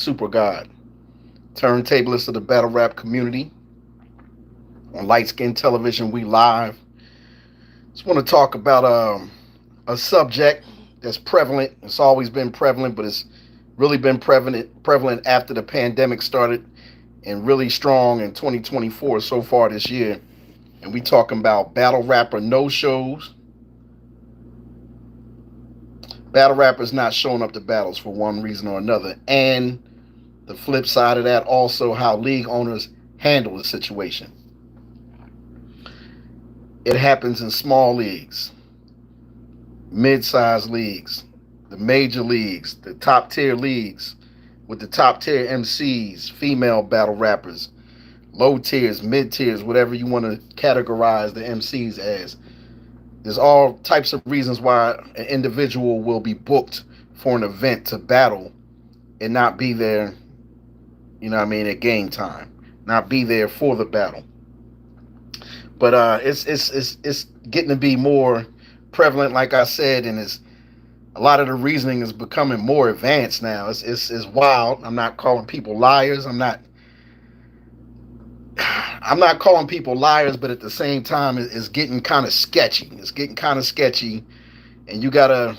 Super God, turntablist of the battle rap community. On Light Skin Television, we live. Just want to talk about a subject that's prevalent. It's always been prevalent, but it's really been prevalent after the pandemic started and really strong in 2024 so far this year. And we talking about battle rapper no shows, battle rappers not showing up to battles for one reason or another, and the flip side of that also how league owners handle the situation. It happens in small leagues, mid-sized leagues, the major leagues, the top tier leagues with the top tier MCs, female battle rappers, low tiers, mid tiers, whatever you want to categorize the MCs as. There's all types of reasons why an individual will be booked for an event to battle and not be there, at game time, not be there for the battle. But it's getting to be more prevalent, like I said, and it's a lot of the reasoning is becoming more advanced now. It's wild. I'm not calling people liars. I'm not calling people liars, but at the same time, it's getting kind of sketchy. It's getting kind of sketchy, and you gotta.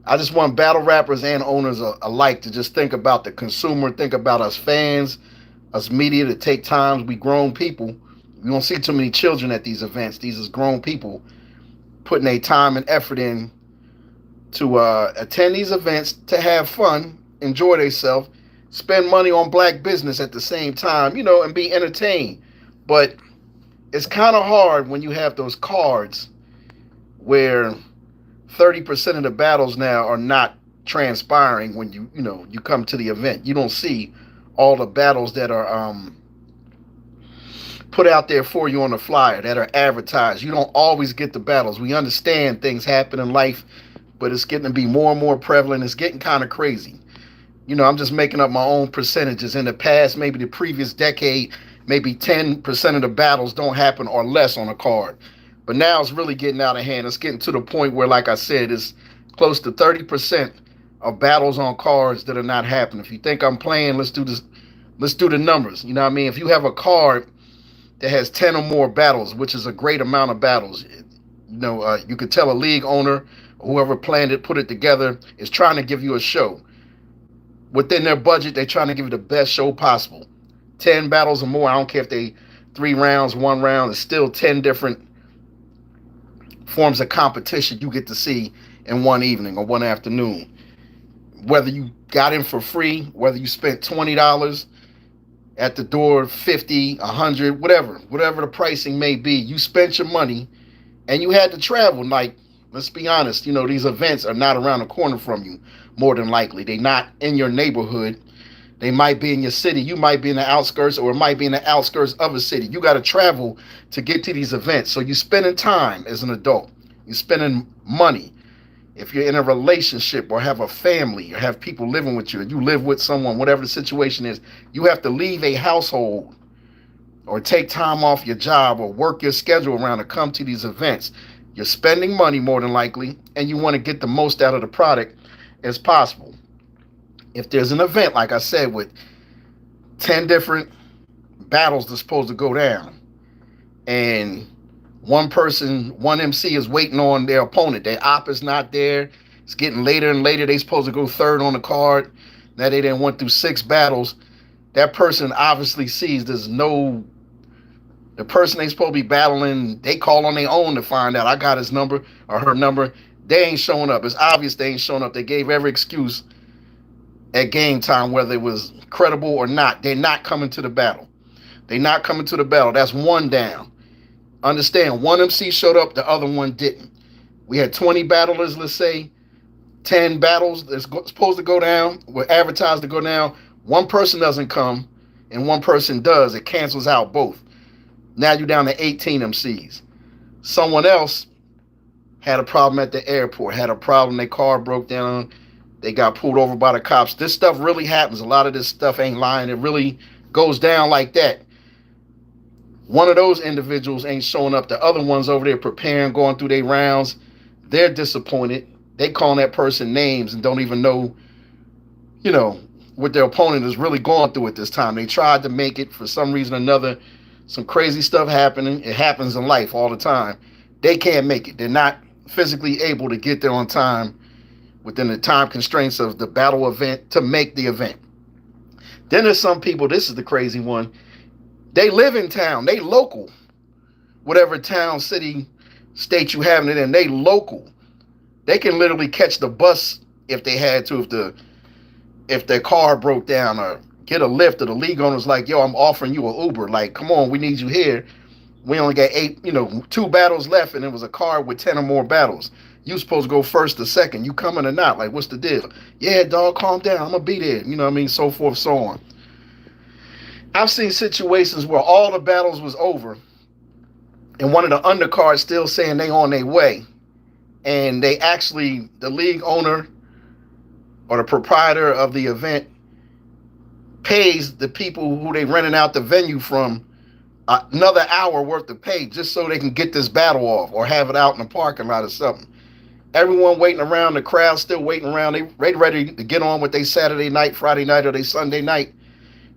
I just want battle rappers and owners alike to just think about the consumer, think about us fans, us media, to take times. We grown people. We don't see too many children at these events. These is grown people putting their time and effort in to attend these events, to have fun, enjoy themselves, spend money on black business at the same time, and be entertained. But it's kind of hard when you have those cards where 30% of the battles now are not transpiring when you come to the event. You don't see all the battles that are put out there for you on the flyer, that are advertised. You don't always get the battles. We understand things happen in life, but it's getting to be more and more prevalent. It's getting kind of crazy. I'm just making up my own percentages. In the past, maybe the previous decade, maybe 10% of the battles don't happen or less on a card. But now it's really getting out of hand. It's getting to the point where, like I said, it's close to 30% of battles on cards that are not happening. If you think I'm playing, let's do this. Let's do the numbers. You know what I mean? If you have a card that has 10 or more battles, which is a great amount of battles, you could tell a league owner, whoever planned it, put it together, is trying to give you a show. Within their budget, they're trying to give you the best show possible. 10 battles or more, I don't care if they 3 rounds, 1 round, it's still 10 different forms of competition you get to see in one evening or one afternoon. Whether you got in for free, whether you spent $20 at the door, 50, 100, whatever the pricing may be, you spent your money and you had to travel. Like, let's be honest, these events are not around the corner from you, more than likely. They're not in your neighborhood. They might be in your city. You might be in the outskirts, or it might be in the outskirts of a city. You got to travel to get to these events. So you're spending time as an adult. You're spending money. If you're in a relationship or have a family or have people living with you, or you live with someone, whatever the situation is, you have to leave a household or take time off your job or work your schedule around to come to these events. You're spending money more than likely, and you want to get the most out of the product as possible. If there's an event, like I said, with 10 different battles that's supposed to go down, and one MC is waiting on their opponent, their op is not there, it's getting later and later, they supposed to go third on the card, now they didn't went through 6 battles, that person obviously sees the person they supposed to be battling, they call on their own to find out, I got his number or her number, they ain't showing up. It's obvious they ain't showing up. They gave every excuse at game time, whether it was credible or not. They're not coming to the battle. They're not coming to the battle. That's one down. Understand, one MC showed up, the other one didn't. We had 20 battlers, let's say, 10 battles that's supposed to go down, were advertised to go down. One person doesn't come, and one person does. It cancels out both. Now you're down to 18 MCs. Someone else had a problem at the airport, had a problem, their car broke down, they got pulled over by the cops. This stuff really happens. A lot of this stuff ain't lying. It really goes down like that. One of those individuals ain't showing up. The other one's over there preparing, going through their rounds. They're disappointed. They calling that person names and don't even know, what their opponent is really going through at this time. They tried to make it for some reason or another. Some crazy stuff happening. It happens in life all the time. They can't make it. They're not physically able to get there on time within the time constraints of the battle event to make the event. Then there's some people, this is the crazy one, they live in town, they local. Whatever town, city, state you have it in, they local. They can literally catch the bus if they had to, if their car broke down, or get a lift, or the league owner's like, yo, I'm offering you an Uber. Like, come on, we need you here. We only got 2 battles left, and it was a car with 10 or more battles. You supposed to go first or second. You coming or not? Like, what's the deal? Yeah, dog, calm down. I'm going to be there. You know what I mean? So forth, so on. I've seen situations where all the battles was over, and one of the undercards still saying they on their way. And they actually, the league owner or the proprietor of the event pays the people who they renting out the venue from another hour worth of pay just so they can get this battle off or have it out in the parking lot or something. Everyone waiting around, the crowd still waiting around. They ready to get on with their Saturday night, Friday night, or their Sunday night,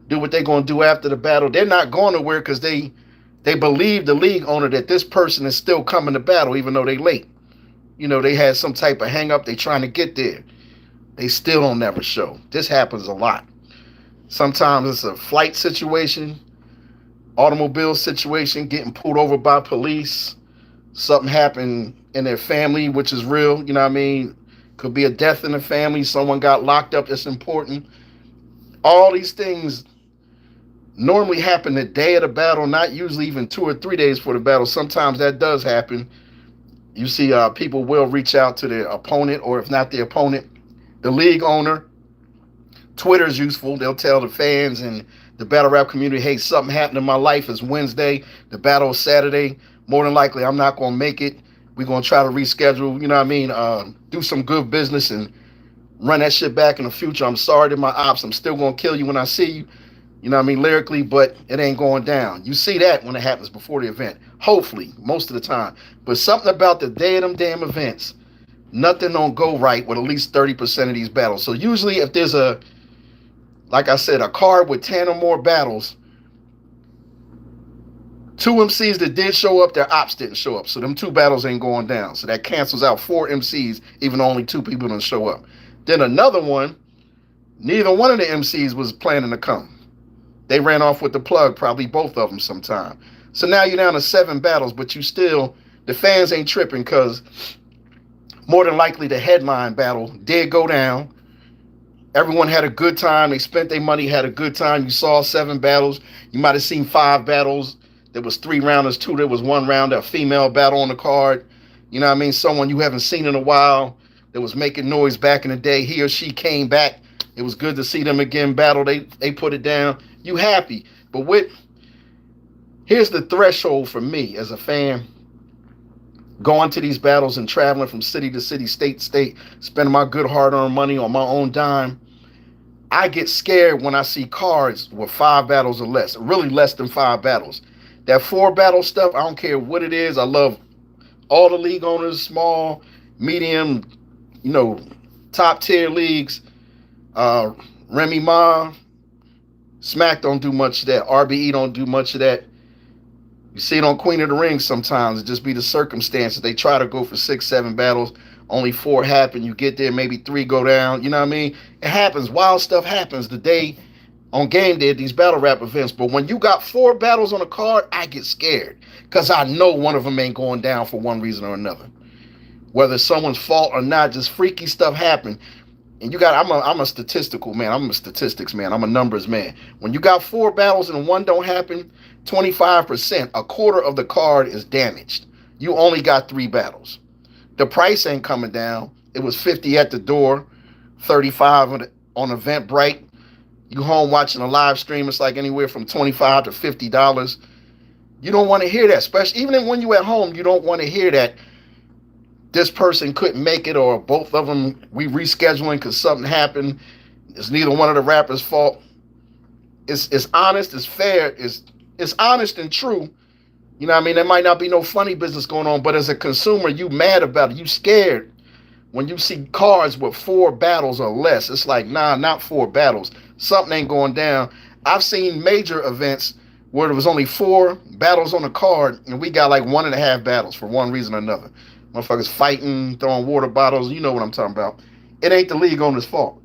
do what they're going to do after the battle. They're not going nowhere because they believe the league owner that this person is still coming to battle even though they late. You know, they had some type of hang up. They trying to get there. They still don't never show. This happens a lot. Sometimes it's a flight situation, automobile situation, getting pulled over by police. Something happened in their family, which is real. You know what I mean? Could be a death in the family. Someone got locked up. That's important. All these things normally happen the day of the battle, not usually even 2 or 3 days for the battle. Sometimes that does happen. You see people will reach out to their opponent, or if not the opponent, the league owner. Twitter is useful. They'll tell the fans and the battle rap community, hey, something happened in my life. It's Wednesday. The battle is Saturday. More than likely, I'm not going to make it. We're going to try to reschedule, you know what I mean, do some good business and run that shit back in the future. I'm sorry to my ops. I'm still going to kill you when I see you, you know what I mean, lyrically, but it ain't going down. You see that when it happens before the event, hopefully, most of the time. But something about the day of them damn events, nothing don't go right with at least 30% of these battles. So usually if there's like I said, a card with 10 or more battles, 2 MCs that did show up, their ops didn't show up. So them 2 battles ain't going down. So that cancels out 4 MCs, even though only 2 people didn't show up. Then another one, neither one of the MCs was planning to come. They ran off with the plug, probably both of them sometime. So now you're down to 7 battles, but you still, the fans ain't tripping because more than likely the headline battle did go down. Everyone had a good time. They spent their money, had a good time. You saw 7 battles. You might have seen 5 battles. There was 3 rounders, 2. There was 1 rounder, a female battle on the card. You know what I mean? Someone you haven't seen in a while that was making noise back in the day. He or she came back. It was good to see them again battle. They put it down. You happy. But here's the threshold for me as a fan. Going to these battles and traveling from city to city, state to state, spending my good hard-earned money on my own dime. I get scared when I see cards with 5 battles or less, really less than 5 battles. That 4 battle stuff, I don't care what it is. I love all the league owners, small, medium, top tier leagues. Remy Ma, Smack don't do much of that. RBE don't do much of that. You see it on Queen of the Ring sometimes. It just be the circumstances. They try to go for 6, 7 battles. Only 4 happen. You get there, maybe 3 go down. You know what I mean? It happens. Wild stuff happens the day on game day at these battle rap events. But when you got 4 battles on a card, I get scared because I know one of them ain't going down for one reason or another. Whether it's someone's fault or not, just freaky stuff happen. And I'm a statistical man. I'm a statistics man. I'm a numbers man. When you got 4 battles and 1 don't happen, 25%, a quarter of the card is damaged. You only got 3 battles. The price ain't coming down. It was $50 at the door, $35 on Eventbrite. You home watching a live stream, it's like anywhere from $25 to $50. You don't want to hear that, especially even when you at home. You don't want to hear that this person couldn't make it, or both of them we rescheduling because something happened. It's neither one of the rappers' fault. It's honest, it's fair, it's honest and true. You know what I mean? There might not be no funny business going on, but as a consumer, you mad about it. You scared when you see cards with 4 battles or less. It's like, nah, not 4 battles. Something ain't going down. I've seen major events where there was only 4 battles on the card, and we got like 1.5 battles for one reason or another. Motherfuckers fighting, throwing water bottles. You know what I'm talking about. It ain't the league owner's fault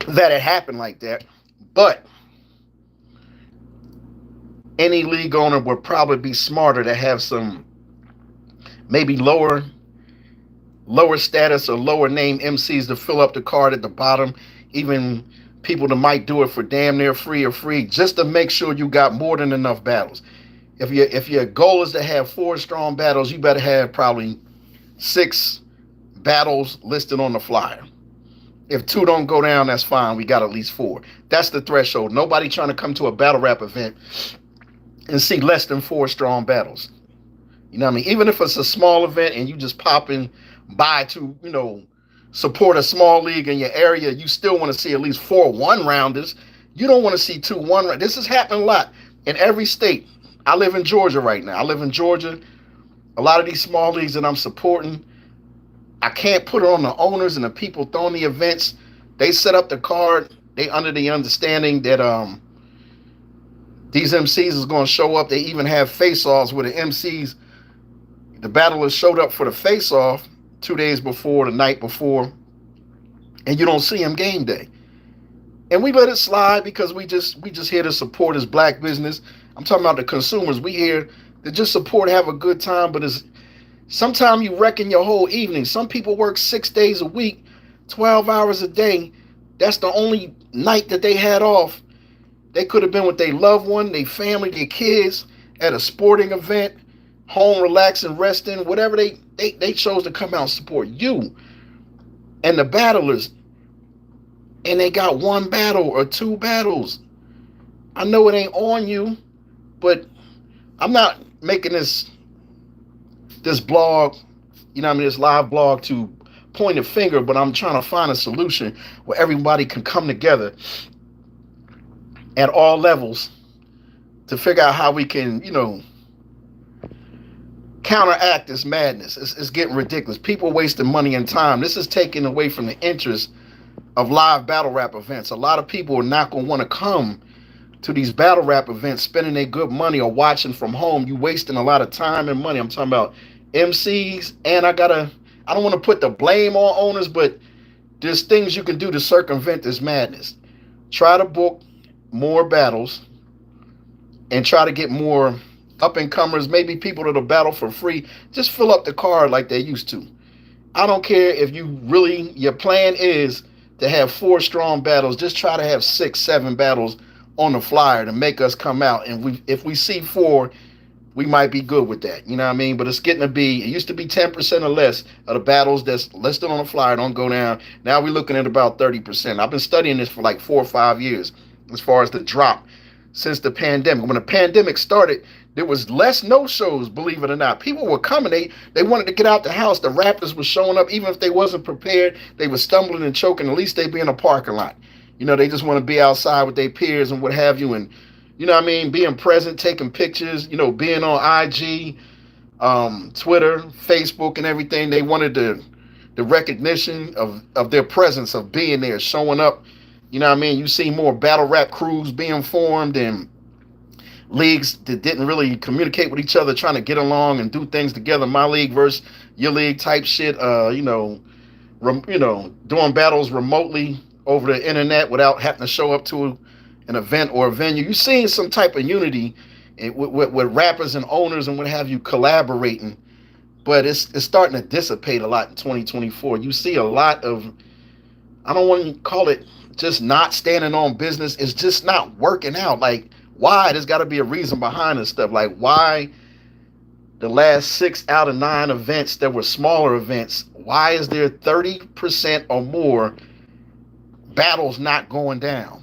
that it happened like that. But any league owner would probably be smarter to have some maybe lower status or lower name MCs to fill up the card at the bottom. Even people that might do it for damn near free or free, just to make sure you got more than enough battles. If your goal is to have 4 strong battles, you better have probably 6 battles listed on the flyer. If 2 don't go down, that's fine. We got at least 4. That's the threshold. Nobody trying to come to a battle rap event and see less than 4 strong battles. You know what I mean? Even if it's a small event and you just popping by to, support a small league in your area, you still want to see at least 4 1-rounders. You don't want to see 2 1-rounders. This is happening a lot in every state. I live in Georgia right now. I live in Georgia. A lot of these small leagues that I'm supporting, I can't put it on the owners and the people throwing the events. They set up the card. They under the understanding that these MCs is going to show up. They even have face-offs where the MCs, the battlers showed up for the face-off 2 days before, the night before, and you don't see them game day. And we let it slide because we just here to support as black business. I'm talking about the consumers. We here to just support, have a good time, but it's sometimes you wrecking your whole evening. Some people work 6 days a week, 12 hours a day. That's the only night that they had off. They could have been with their loved one, their family, their kids, at a sporting event, home relaxing, resting, whatever they chose to come out and support you and the battlers. And they got 1 battle or 2 battles. I know it ain't on you, but I'm not making this blog, this live blog to point a finger, but I'm trying to find a solution where everybody can come together at all levels to figure out how we can, counteract this madness. It's getting ridiculous. People wasting money and time. This is taking away from the interest of live battle rap events. A lot of people are not going to want to come to these battle rap events spending their good money or watching from home. You wasting a lot of time and money. I'm talking about MCs, and I don't want to put the blame on owners, but there's things you can do to circumvent this madness. Try to book more battles and try to get more up-and-comers, maybe people that'll battle for free. Just fill up the card like they used to. I don't care if your plan is to have 4 strong battles. Just try to have 6, 7 battles on the flyer to make us come out. And if we see 4, we might be good with that. You know what I mean? But it's getting to be, it used to be 10% or less of the battles that's listed on the flyer don't go down. Now we're looking at about 30%. I've been studying this for like 4 or 5 years as far as the drop since the pandemic. When the pandemic started, there was less no-shows, believe it or not. People were coming. They wanted to get out the house. The rappers were showing up. Even if they wasn't prepared, they were stumbling and choking. At least they'd be in a parking lot. They just want to be outside with their peers and what have you. And, being present, taking pictures, being on IG, Twitter, Facebook, and everything. They wanted the recognition of their presence, of being there, showing up. You see more battle rap crews being formed and leagues that didn't really communicate with each other, trying to get along and do things together. My league versus your league type shit. Doing battles remotely over the internet without having to show up to an event or a venue. You're seeing some type of unity with rappers and owners and what have you collaborating, but it's starting to dissipate a lot in 2024. You see a lot of, I don't want to call it just not standing on business. It's just not working out. Like, why? There's got to be a reason behind this stuff. Like, why the last 6 out of 9 events that were smaller events, why is there 30% or more battles not going down?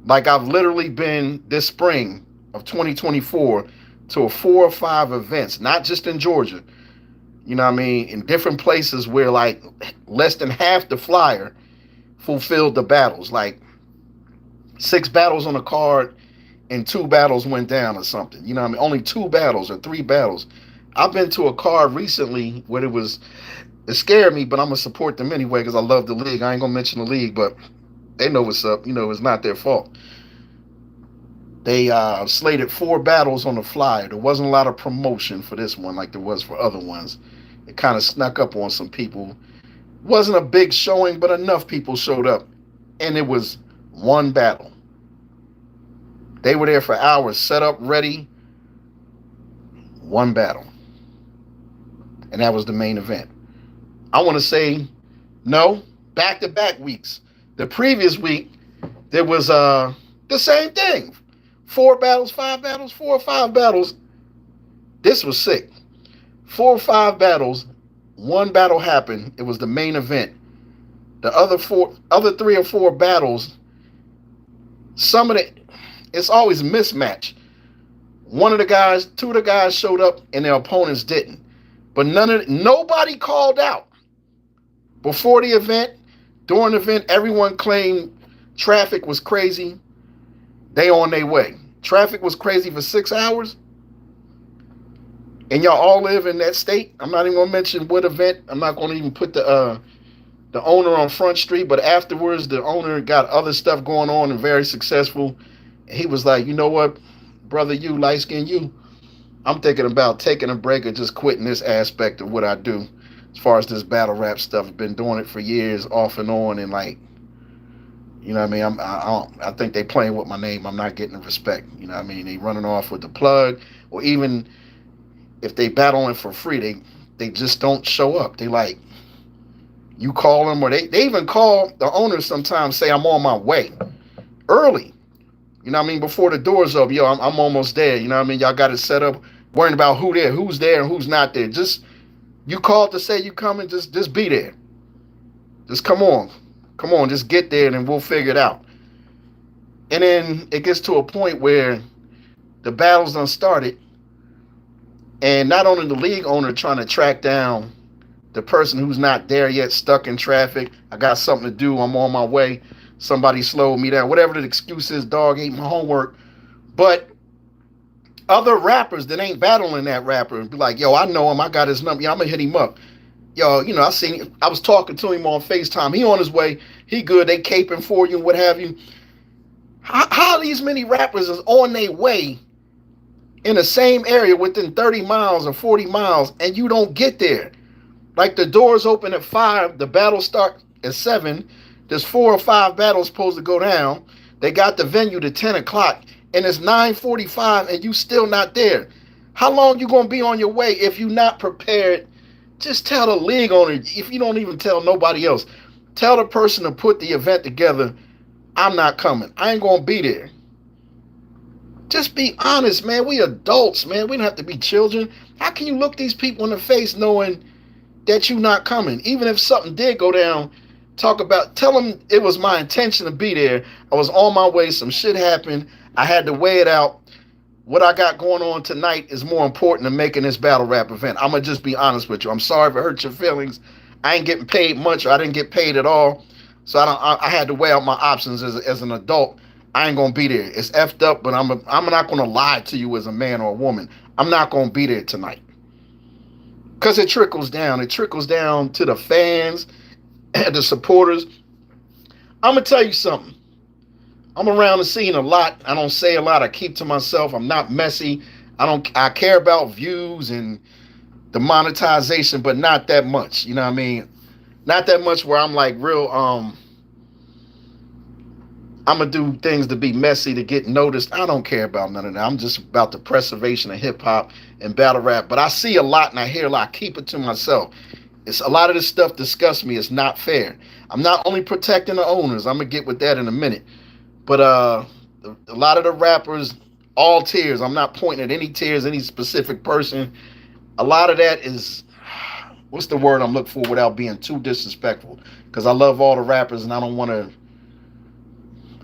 Like, I've literally been this spring of 2024 to 4 or 5 events, not just in Georgia, in different places where like less than half the flyer fulfilled the battles. Like 6 battles on the card and 2 battles went down or something. Only 2 battles or 3 battles. I've been to a card recently where it scared me, but I'm going to support them anyway because I love the league. I ain't going to mention the league, but They know what's up. It's not their fault. They slated 4 battles on the flyer. There wasn't a lot of promotion for this one like there was for other ones. It kind of snuck up on some people. Wasn't a big showing, but enough people showed up. And it was one battle. They were there for hours, set up, ready. One battle. And that was the main event. I want to say no, back-to-back weeks. The previous week, there was the same thing. 4 battles, 5 battles, 4 or 5 battles. This was sick. 4 or 5 battles. One battle happened. It was the main event. The other 3 or 4 battles, it's always a mismatch. 2 of the guys showed up and their opponents didn't. But nobody called out. Before the event, during the event, everyone claimed traffic was crazy. They on their way. Traffic was crazy for 6 hours. And y'all all live in that state. I'm not even gonna mention what event. I'm not gonna even put the owner on Front Street. But afterwards, the owner got other stuff going on and very successful. And he was like, you know what, brother, you light skin, you. I'm thinking about taking a break or just quitting this aspect of what I do. As far as this battle rap stuff, I've been doing it for years, off and on, and like, you know what I mean? I think they playing with my name. I'm not getting the respect. You know what I mean? They running off with the plug, or even if they battling for free, they just don't show up. They like, you call them, or they even call the owners sometimes, say I'm on my way early. You know what I mean? Before the doors open, yo, I'm almost there. You know what I mean? Y'all got it set up, worrying about who's there and who's not there. Just, you called to say you coming, just be there. Just come on, just get there and then we'll figure it out. And then it gets to a point where the battle's done started, and not only the league owner trying to track down the person who's not there yet, stuck in traffic, I got something to do, I'm on my way, somebody slowed me down, whatever the excuse is, dog ate my homework. But other rappers that ain't battling that rapper be like, yo, I know him, I got his number, I'm gonna hit him up. Yo, I was talking to him on FaceTime, he on his way, he good, they caping for you and what have you. How these many rappers is on their way in the same area within 30 miles or 40 miles and you don't get there? Like, the doors open at 5, the battle start at 7, there's 4 or 5 battles supposed to go down, they got the venue to 10 o'clock, and it's 9:45 and you still not there. How long you gonna be on your way if you not prepared? Just tell the league owner, if you don't even tell nobody else, tell the person to put the event together, I'm not coming, I ain't gonna be there. Just be honest, man. We adults, man. We don't have to be children. How can you look these people in the face knowing that you not coming? Even if something did go down, tell them it was my intention to be there. I was on my way. Some shit happened. I had to weigh it out. What I got going on tonight is more important than making this battle rap event. I'm going to just be honest with you. I'm sorry if it hurt your feelings. I ain't getting paid much, or I didn't get paid at all. So I had to weigh out my options as an adult. I ain't going to be there. It's effed up, but I'm not going to lie to you as a man or a woman. I'm not going to be there tonight. Because it trickles down. It trickles down to the fans and the supporters. I'm going to tell you something. I'm around the scene a lot. I don't say a lot. I keep to myself. I'm not messy. I care about views and the monetization, but not that much. You know what I mean? Not that much where I'm like real, I'm going to do things to be messy, to get noticed. I don't care about none of that. I'm just about the preservation of hip hop and battle rap. But I see a lot and I hear a lot. I keep it to myself. It's a lot of this stuff disgusts me. It's not fair. I'm not only protecting the owners. I'm going to get with that in a minute. But a lot of the rappers, all tiers, I'm not pointing at any tiers, any specific person. A lot of that is, what's the word I'm looking for without being too disrespectful? Because I love all the rappers and I don't want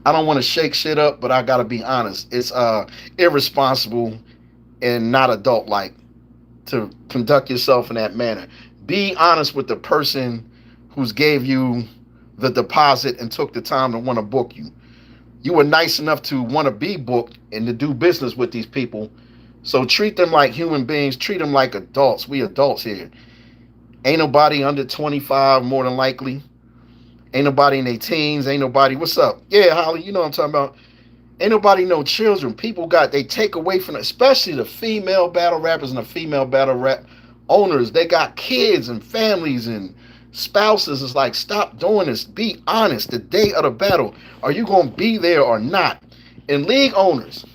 to shake shit up, but I got to be honest. It's irresponsible and not adult-like to conduct yourself in that manner. Be honest with the person who's gave you the deposit and took the time to want to book you. You were nice enough to want to be booked and to do business with these people. So treat them like human beings. Treat them like adults. We adults here. Ain't nobody under 25 more than likely. Ain't nobody in their teens. Ain't nobody. What's up? Yeah, Holly, you know what I'm talking about. Ain't nobody no children. People they take away from, especially the female battle rappers and the female battle rap owners. They got kids and families and spouses. It's like, stop doing this. Be honest. The day of the battle, are you going to be there or not? And league owners,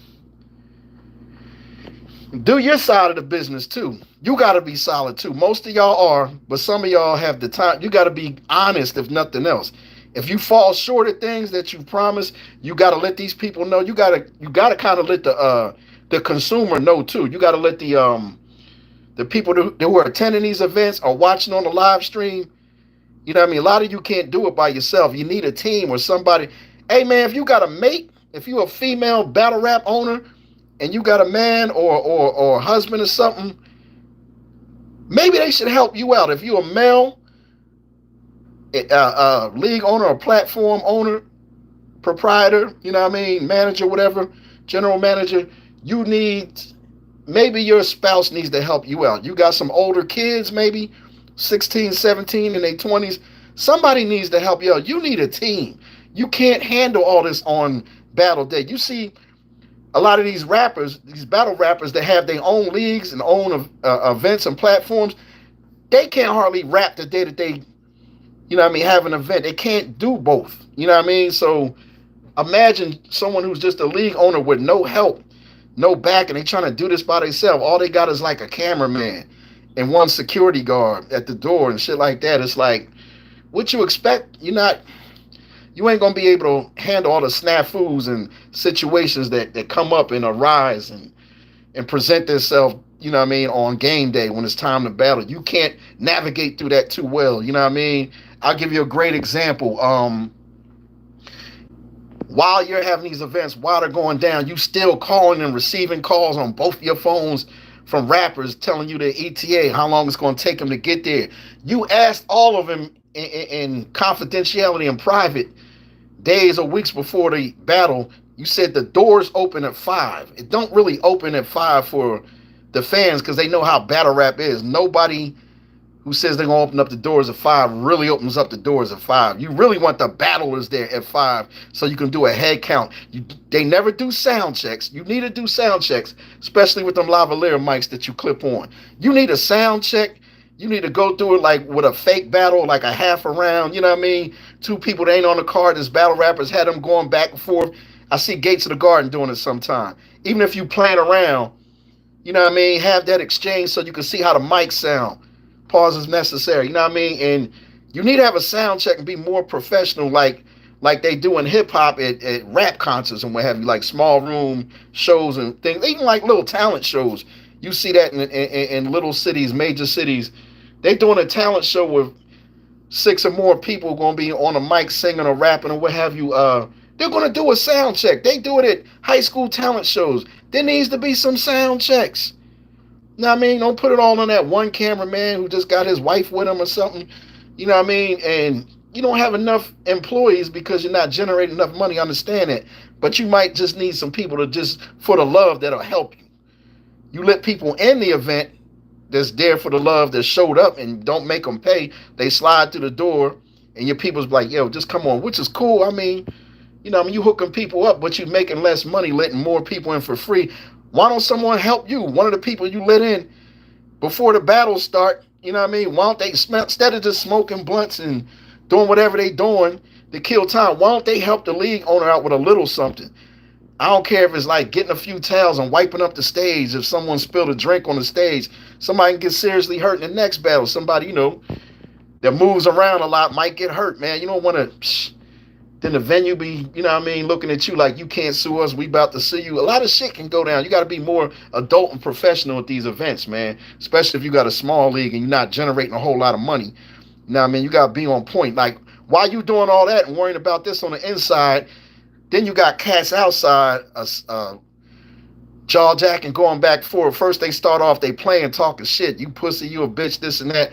do your side of the business too. You got to be solid too. Most of y'all are, but some of y'all have the time. You got to be honest, if nothing else. If you fall short of things that you promised, you got to let these people know. You got to kind of let the consumer know too. You got to let the people who are attending these events or watching on the live stream. You know what I mean? A lot of you can't do it by yourself. You need a team or somebody. Hey man, if you got a mate, if you a female battle rap owner, and you got a man or a husband or something, maybe they should help you out. If you're a male league owner or platform owner, proprietor, you know what I mean, manager, whatever, general manager, maybe your spouse needs to help you out. You got some older kids, maybe 16, 17 in their 20s. Somebody needs to help you out. You need a team. You can't handle all this on battle day. You see a lot of these rappers, these battle rappers that have their own leagues and own events and platforms, they can't hardly rap the day that they, you know what I mean, have an event. They can't do both. You know what I mean? So imagine someone who's just a league owner with no help, no back, and they trying to do this by themselves. All they got is like a cameraman and one security guard at the door and shit like that. It's like, what you expect? You ain't gonna be able to handle all the snafus and situations that come up and arise and present themselves, you know what I mean, on game day when it's time to battle. You can't navigate through that too well, you know what I mean? I'll give you a great example. While you're having these events, while they're going down, you still calling and receiving calls on both your phones from rappers telling you the ETA, how long it's gonna take them to get there. You asked all of them in confidentiality and private days or weeks before the battle. You said the doors open at 5. It don't really open at 5 for the fans because they know how battle rap is. Nobody who says they're going to open up the doors at 5 really opens up the doors at 5. You really want the battlers there at 5 so you can do a head count. They never do sound checks. You need to do sound checks, especially with them lavalier mics that you clip on. You need a sound check. You need to go through it like with a fake battle, like a half a round, you know what I mean? 2 people that ain't on the card, as battle rappers had them going back and forth. I see Gates of the Garden doing it sometime. Even if you playing around, you know what I mean, have that exchange so you can see how the mic sound. Pause is necessary, you know what I mean? And you need to have a sound check and be more professional like they do in hip-hop at rap concerts and what have you, like small room shows and things, even like little talent shows. You see that in little cities, major cities. They doing a talent show with 6 or more people going to be on a mic singing or rapping or what have you. They're going to do a sound check. They do it at high school talent shows. There needs to be some sound checks. You know what I mean? Don't put it all on that one cameraman who just got his wife with him or something. You know what I mean? And you don't have enough employees because you're not generating enough money. I understand it. But you might just need some people to just, for the love, that'll help you. You let people in the event that's there for the love that showed up and don't make them pay. They slide through the door and your people's like, yo, just come on, which is cool. I mean, you know, you hooking people up, but you're making less money letting more people in for free. Why don't someone help you? One of the people you let in before the battle start, you know what I mean? Why don't they, instead of just smoking blunts and doing whatever they doing to kill time, why don't they help the league owner out with a little something? I don't care if it's like getting a few towels and wiping up the stage. If someone spilled a drink on the stage, somebody can get seriously hurt in the next battle. Somebody, you know, that moves around a lot might get hurt, man. You don't want to, then the venue be, you know what I mean, looking at you like you can't sue us. We about to sue you. A lot of shit can go down. You got to be more adult and professional at these events, man. Especially if you got a small league and you're not generating a whole lot of money. You know what I mean? You got to be on point. Like, while you doing all that and worrying about this on the inside, then you got cats outside, jaw jacking, going back and forth. First they start off, they playing, talking shit. You pussy, you a bitch, this and that.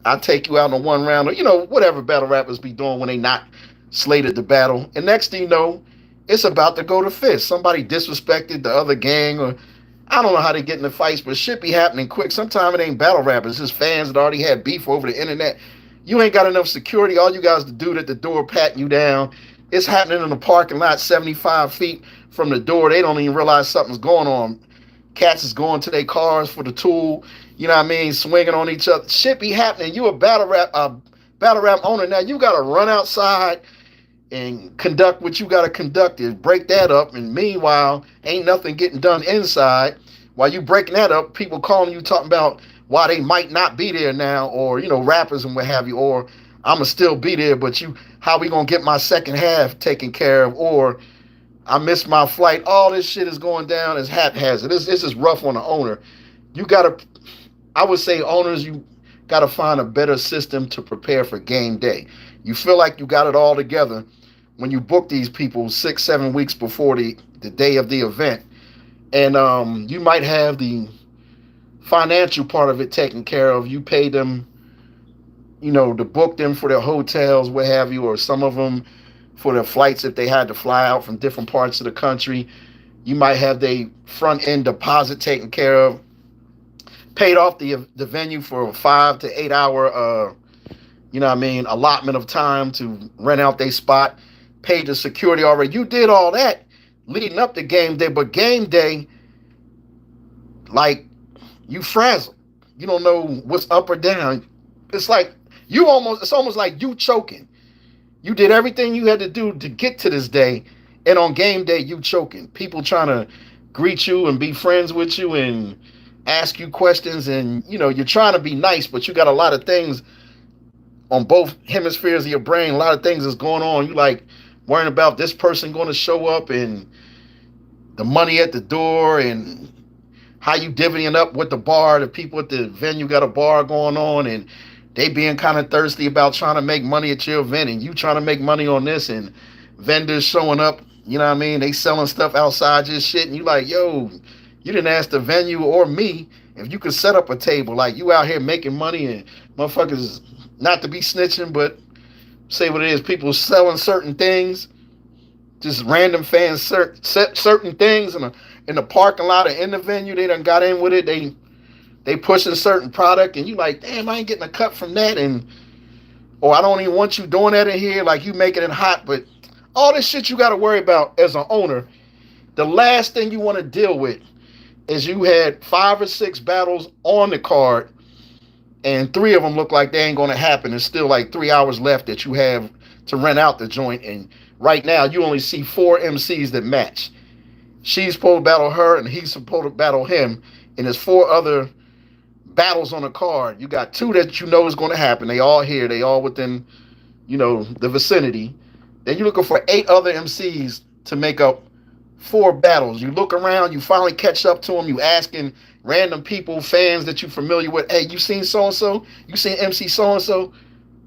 I take you out in one round, or, you know, whatever battle rappers be doing when they not slated to battle. And next thing you know, it's about to go to fist. Somebody disrespected the other gang, or I don't know how they get in the fights, but shit be happening quick. Sometimes it ain't battle rappers, it's just fans that already had beef over the internet. You ain't got enough security. All you guys, the dude at the door patting you down. It's happening in the parking lot 75 feet from the door. They don't even realize something's going on. Cats is going to their cars for the tool. You know what I mean? Swinging on each other. Shit be happening. You a battle rap owner. Now you got to run outside and conduct what you got to conduct, is break that up. And meanwhile, ain't nothing getting done inside. While you breaking that up, people calling you talking about why they might not be there now, or rappers and what have you, or I'ma still be there, but how we gonna get my second half taken care of, or I missed my flight. All this shit is going down as haphazard. This is rough on the owner. You gotta, I would say, owners, you gotta find a better system to prepare for game day. You feel like you got it all together when you book these people 6-7 weeks before the day of the event, and you might have the financial part of it taken care of. You pay them, to book them for their hotels, what have you, or some of them for their flights if they had to fly out from different parts of the country. You might have the front end deposit taken care of, paid off the venue for a 5 to 8 hour, allotment of time to rent out their spot, paid the security already. You did all that leading up to game day, but game day, like, you frazzled. You don't know what's up or down. It's like it's almost like you choking. You did everything you had to do to get to this day, and on game day you choking. People trying to greet you and be friends with you and ask you questions, and you're trying to be nice, but you got a lot of things on both hemispheres of your brain. A lot of things is going on. You like worrying about this person going to show up and the money at the door, and how you divvying up with the bar. The people at the venue got a bar going on, and they being kind of thirsty about trying to make money at your event, and you trying to make money on this, and vendors showing up, they selling stuff outside your shit, and you like, yo, you didn't ask the venue or me if you could set up a table. Like, you out here making money, and motherfuckers, not to be snitching, but say what it is, people selling certain things, just random fans certain things in the parking lot or in the venue. They done got in with it. They pushing a certain product, and you like, damn, I ain't getting a cut from that, or I don't even want you doing that in here. Like, you making it hot, but all this shit you got to worry about as an owner. The last thing you want to deal with is you had 5 or 6 battles on the card, and 3 of them look like they ain't going to happen. There's still like 3 hours left that you have to rent out the joint, and right now you only see 4 MCs that match. She's supposed to battle her, and he's supposed to battle him, and there's 4 other battles on the card. You got 2 that is going to happen. They all here. They all within, the vicinity. Then you're looking for 8 other MCs to make up 4 battles. You look around. You finally catch up to them. You asking random people, fans that you're familiar with, hey, you seen so-and-so? You seen MC so-and-so?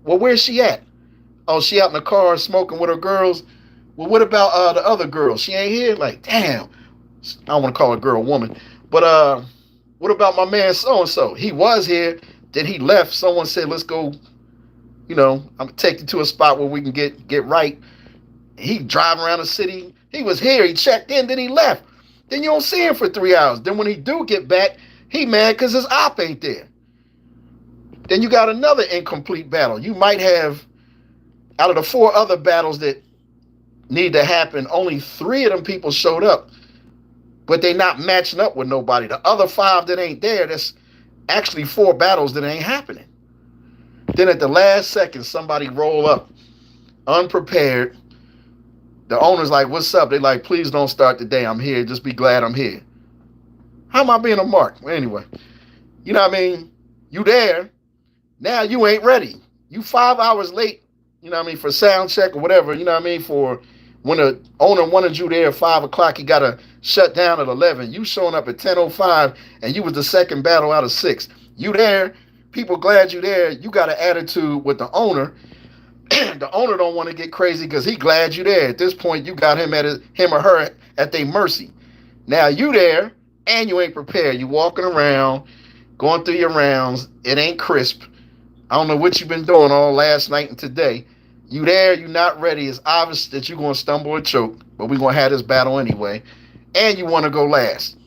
Well, where's she at? Oh, she out in the car smoking with her girls. Well, what about the other girl? She ain't here? Like, damn. I don't want to call her girl woman. But what about my man so-and-so? He was here. Then he left. Someone said, let's go, I'm going to take you to a spot where we can get right. He driving around the city. He was here. He checked in. Then he left. Then you don't see him for 3 hours. Then when he do get back, he mad because his op ain't there. Then you got another incomplete battle. You might have, out of the 4 other battles that need to happen, only 3 of them people showed up, but they not matching up with nobody. The other 5 that ain't there, that's actually 4 battles that ain't happening. Then at the last second, somebody roll up unprepared. The owner's like, what's up? They like, please don't start the day. I'm here. Just be glad I'm here. How am I being a mark? Well, anyway, you know what I mean? You there. Now you ain't ready. You 5 hours late, for sound check or whatever, for when the owner wanted you there at 5 o'clock, he got to shut down at 11. You showing up at 10:05, and you was the second battle out of 6. You there. People glad you there. You got an attitude with the owner. The owner don't want to get crazy because he glad you there. At this point, you got him or her at their mercy. Now you there, and you ain't prepared. You walking around, going through your rounds. It ain't crisp. I don't know what you've been doing all last night and today. You there, you not ready. It's obvious that you're going to stumble or choke, but we're going to have this battle anyway. And you want to go last.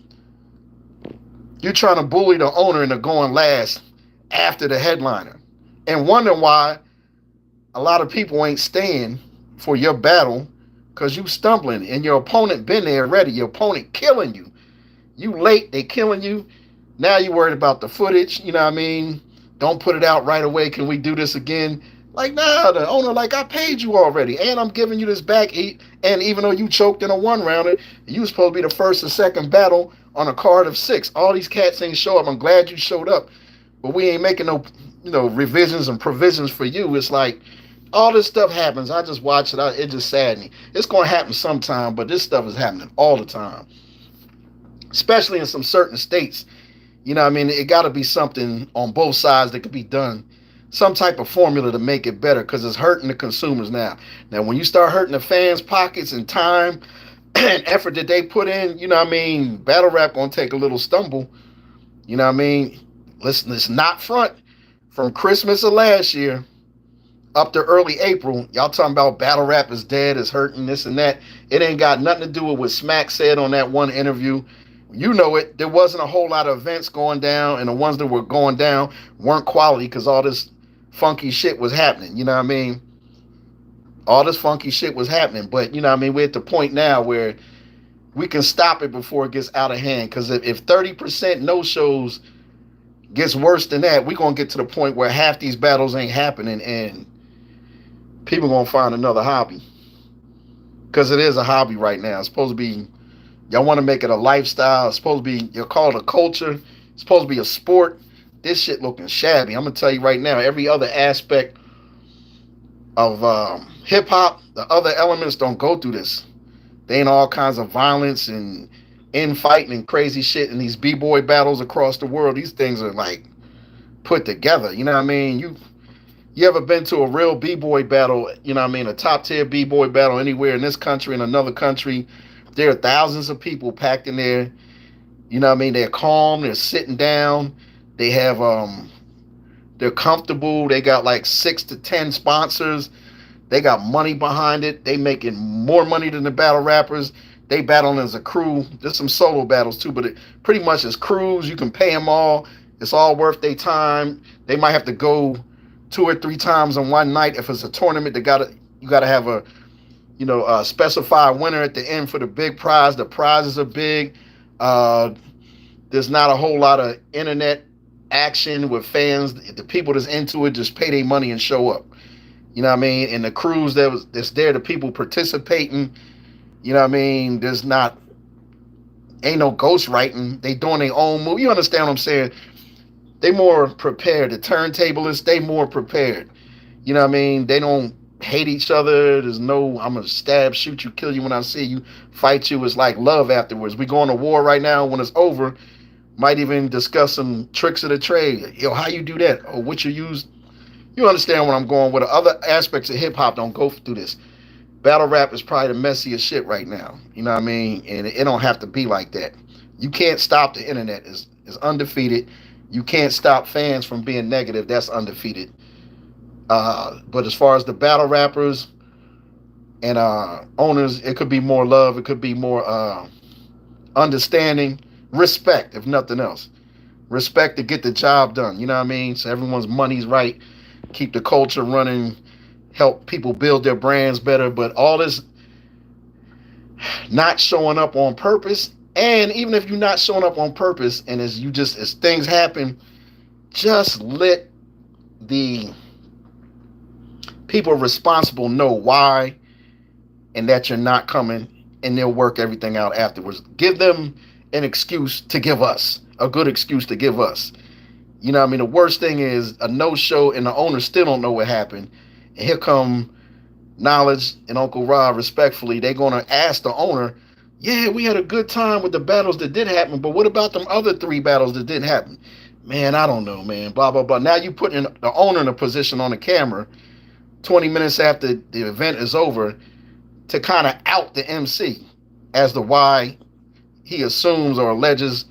You're trying to bully the owner into going last after the headliner. and wondering why a lot of people ain't staying for your battle because you stumbling and your opponent been there already. Your opponent killing you. You late, they killing you. Now you worried about the footage. You know what I mean? Don't put it out right away. Can we do this again? Like, nah, the owner, like, I paid you already, and I'm giving you this back heat. And even though you choked in a one rounder, you was supposed to be the first or second battle on a card of 6. All these cats ain't show up. I'm glad you showed up, but we ain't making no, revisions and provisions for you. It's like all this stuff happens. I just watch it. It just saddens me. It's gonna happen sometime, but this stuff is happening all the time, especially in some certain states. You know what I mean? It got to be something on both sides that could be done, some type of formula to make it better, because it's hurting the consumers now. Now, when you start hurting the fans' pockets and time and effort that they put in, you know what I mean, battle rap going to take a little stumble. You know what I mean? Let's not front. From Christmas of last year up to early April, y'all talking about battle rap is dead, is hurting, this and that. It ain't got nothing to do with what Smack said on that one interview. You know it. There wasn't a whole lot of events going down, and the ones that were going down weren't quality because all this funky shit was happening. You know what I mean? All this funky shit was happening. But, you know what I mean? We're at the point now where we can stop it before it gets out of hand. Because if 30% no-shows gets worse than that, we're going to get to the point where half these battles ain't happening, and people going to find another hobby. Because it is a hobby right now. It's supposed to be... Y'all want to make it a lifestyle. It's supposed to be, you'll call it a culture. It's supposed to be a sport. This shit looking shabby. I'm going to tell you right now, every other aspect of hip-hop, the other elements don't go through this. They ain't all kinds of violence and infighting and crazy shit in these b-boy battles across the world. These things are like put together. You know what I mean? You ever been to a real b-boy battle, you know what I mean, a top-tier b-boy battle anywhere in this country, in another country? There are thousands of people packed in there. You know what I mean? They're calm. They're sitting down. They have, they're comfortable. They got like 6 to 10 sponsors. They got money behind it. They making more money than the battle rappers. They battling as a crew. There's some solo battles too, but it pretty much is crews. You can pay them all. It's all worth their time. They might have to go 2 or 3 times on one night. If it's a tournament, you gotta have a specified winner at the end for the big prize. The prizes are big. There's not a whole lot of internet action with fans. The people that's into it just pay their money and show up. You know what I mean? And the crews that's there, the people participating, you know what I mean? Ain't no ghost writing. They doing their own move. You understand what I'm saying? They more prepared. The turntablists, they more prepared. You know what I mean? They don't hate each other. There's no, I'm gonna stab, shoot you, kill you when I see you, fight you. It's like love afterwards. We going to war right now. When it's over, might even discuss some tricks of the trade. Yo, how you do that? Or what you use. You understand where I'm going with. The other aspects of hip hop don't go through this. Battle rap is probably the messiest shit right now. You know what I mean? And it don't have to be like that. You can't stop the internet. It's undefeated. You can't stop fans from being negative. That's undefeated. But as far as the battle rappers and owners, it could be more love. It could be more understanding, respect, if nothing else. Respect to get the job done. You know what I mean? So everyone's money's right. Keep the culture running. Help people build their brands better. But all this not showing up on purpose, and even if you're not showing up on purpose, and as things happen, just let the people responsible know why and that you're not coming, and they'll work everything out afterwards. Give them an excuse to give us, a good excuse to give us. You know what I mean? The worst thing is a no-show and the owner still don't know what happened. And here come Knowledge and Uncle Rob, respectfully. They're going to ask the owner, yeah, we had a good time with the battles that did happen, but what about them other 3 battles that didn't happen? Man, I don't know, man, blah, blah, blah. Now you putting the owner in a position on the camera 20 minutes after the event is over to kind of out the MC as to why he assumes or alleges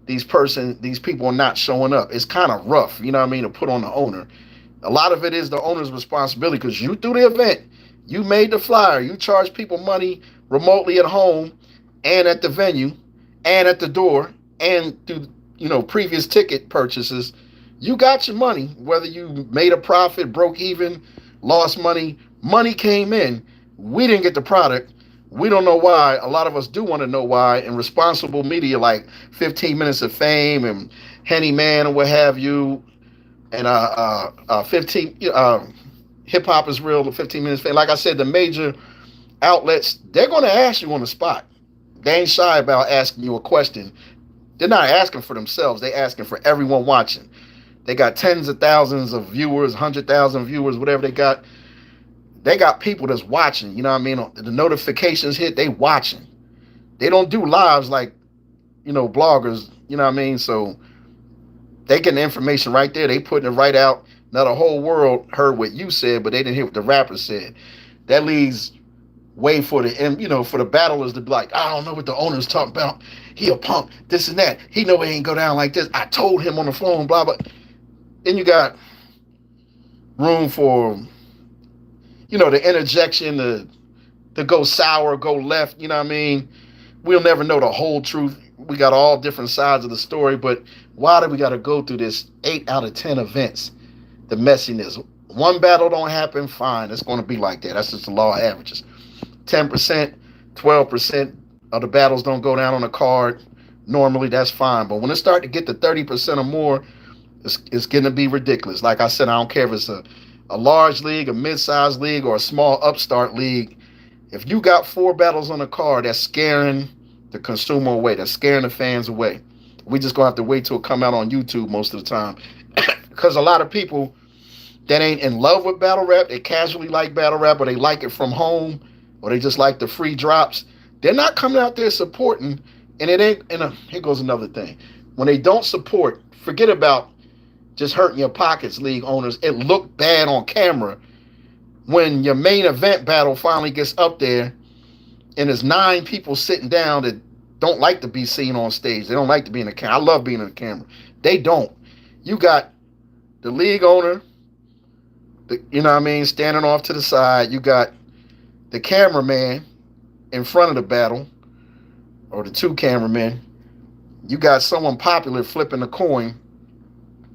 these people are not showing up. It's kind of rough, you know what I mean, to put on the owner. A lot of it is the owner's responsibility because you threw the event, you made the flyer, you charged people money remotely at home and at the venue and at the door and through previous ticket purchases. You got your money, whether you made a profit, broke even, lost money. Money came in. We didn't get the product. We don't know why. A lot of us do want to know why. And responsible media like 15 Minutes of Fame and Henny Man and what have you, and 15 hip hop is real. The 15 Minutes of Fame. Like I said, the major outlets, they're going to ask you on the spot. They ain't shy about asking you a question. They're not asking for themselves. They're asking for everyone watching. They got tens of thousands of viewers, 100,000 viewers, whatever they got. They got people that's watching. You know what I mean? The notifications hit, they watching. They don't do lives like, bloggers. You know what I mean? So they getting the information right there. They putting it right out. Now the whole world heard what you said, but they didn't hear what the rapper said. That leaves way for for the battlers to be like, I don't know what the owner's talking about. He a punk, this and that. He know it ain't go down like this. I told him on the phone, blah, blah. Then you got room for, the interjection to go sour, go left. You know what I mean? We'll never know the whole truth. We got all different sides of the story, but why do we got to go through this 8 out of 10 events? The messiness. One battle don't happen, fine. It's going to be like that. That's just the law of averages. 10%, 12% of the battles don't go down on the card. Normally, that's fine. But when it starts to get to 30% or more, it's going to be ridiculous. Like I said, I don't care if it's a large league, a mid-sized league, or a small upstart league. If you got 4 battles on the card, that's scaring the consumer away. That's scaring the fans away. We just going to have to wait till it come out on YouTube most of the time. Because a lot of people that ain't in love with battle rap, they casually like battle rap, or they like it from home, or they just like the free drops. They're not coming out there supporting, and it ain't. And here goes another thing: when they don't support, forget about just hurting your pockets, league owners. It looked bad on camera when your main event battle finally gets up there, and there's 9 people sitting down that don't like to be seen on stage. They don't like to be in the camera. I love being in the camera. They don't. You got the league owner, standing off to the side. You got the cameraman in front of the battle, or the 2 cameramen. You got someone popular flipping the coin,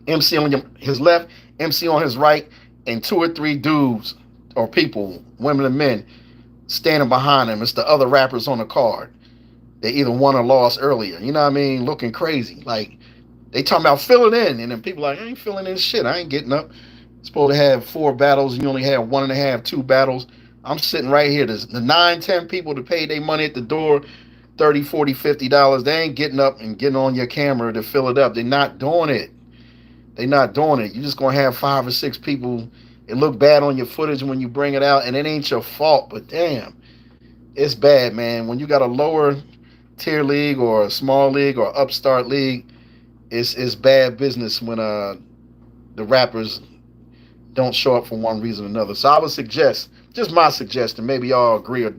MC on his left, MC on his right, and 2 or 3 dudes or people, women and men, standing behind him. It's the other rappers on the card. They either won or lost earlier. You know what I mean? Looking crazy. Like, they talking about filling in, and then people like, I ain't filling in shit. I ain't getting up. Supposed to have 4 battles. You only have 1.5, 2 battles. I'm sitting right here. There's the 9, 10 people to pay their money at the door, $30, $40, $50. They ain't getting up and getting on your camera to fill it up. They're not doing it. They're not doing it. You're just going to have 5 or 6 people. It look bad on your footage when you bring it out, and it ain't your fault, but damn, it's bad, man. When you got a lower tier league or a small league or upstart league, it's bad business when the rappers don't show up for one reason or another. So I would suggest, just my suggestion, maybe y'all agree or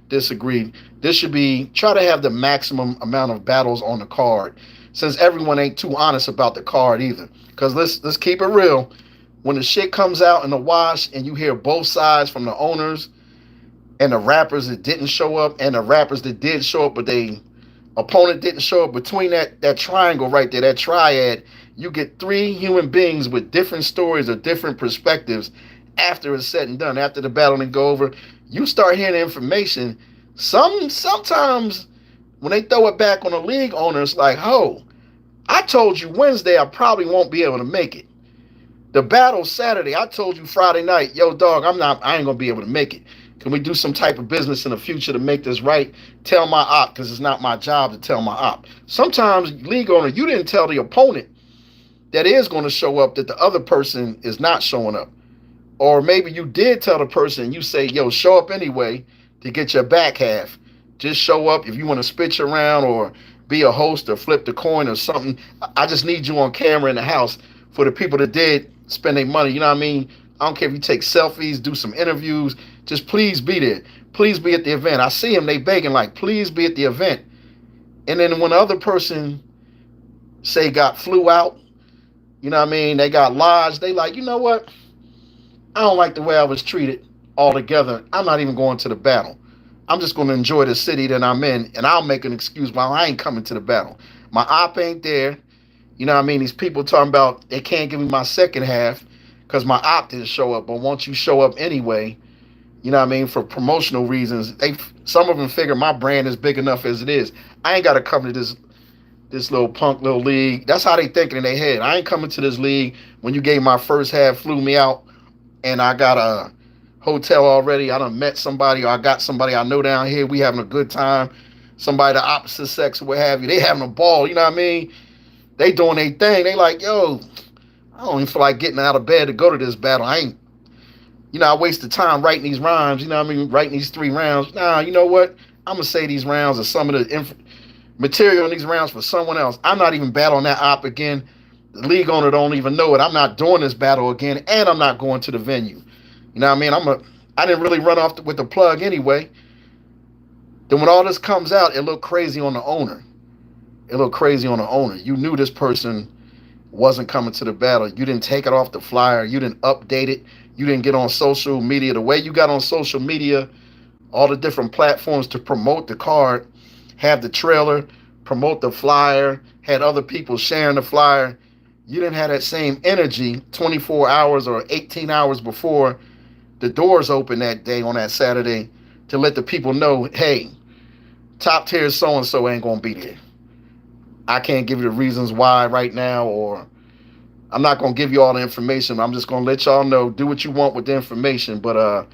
disagree, this should be, try to have the maximum amount of battles on the card, since everyone ain't too honest about the card either. Because let's keep it real. When the shit comes out in the wash and you hear both sides from the owners and the rappers that didn't show up and the rappers that did show up but they opponent didn't show up, between that triangle right there, that triad, you get 3 human beings with different stories or different perspectives. After it's said and done, after the battle and go over, you start hearing information. Sometimes when they throw it back on the league owners, like, oh, I told you Wednesday I probably won't be able to make it. The battle Saturday, I told you Friday night, yo, dog, I ain't gonna be able to make it. Can we do some type of business in the future to make this right? Tell my op, because it's not my job to tell my op. Sometimes, league owner, you didn't tell the opponent that is going to show up that the other person is not showing up. Or maybe you did tell the person, you say, yo, show up anyway to get your back half. Just show up if you want to spit you around or be a host or flip the coin or something. I just need you on camera in the house for the people that did spend their money. You know what I mean? I don't care if you take selfies, do some interviews. Just please be there. Please be at the event. I see them, they begging like, please be at the event. And then when the other person, say, flew out, you know what I mean, they got lodged, they like, you know what? I don't like the way I was treated altogether. I'm not even going to the battle. I'm just going to enjoy the city that I'm in, and I'll make an excuse why I ain't coming to the battle. My op ain't there. You know what I mean? These people talking about they can't give me my second half because my op didn't show up. But once you show up anyway, you know what I mean, for promotional reasons, some of them figure my brand is big enough as it is. I ain't got to come to this little punk little league. That's how they thinking in their head. I ain't coming to this league when you gave my first half, flew me out, and I got a hotel already. I done met somebody or I got somebody I know down here. We having a good time. Somebody the opposite sex or what have you. They having a ball. You know what I mean? They doing their thing. They like, yo, I don't even feel like getting out of bed to go to this battle. I ain't, I wasted time writing these rhymes. You know what I mean? Writing these 3 rounds. Nah, you know what? I'm gonna say these rounds or some of the material in these rounds for someone else. I'm not even battling that op again. The league owner don't even know it. I'm not doing this battle again, and I'm not going to the venue. You know what I mean? I didn't really run off with the plug anyway. Then when all this comes out, it looked crazy on the owner. It looked crazy on the owner. You knew this person wasn't coming to the battle. You didn't take it off the flyer. You didn't update it. You didn't get on social media. The way you got on social media, all the different platforms to promote the card, have the trailer, promote the flyer, had other people sharing the flyer. You didn't have that same energy 24 hours or 18 hours before the doors open that day on that Saturday to let the people know, hey, top tier so-and-so ain't going to be there. I can't give you the reasons why right now, or I'm not going to give you all the information. I'm just going to let y'all know, do what you want with the information, but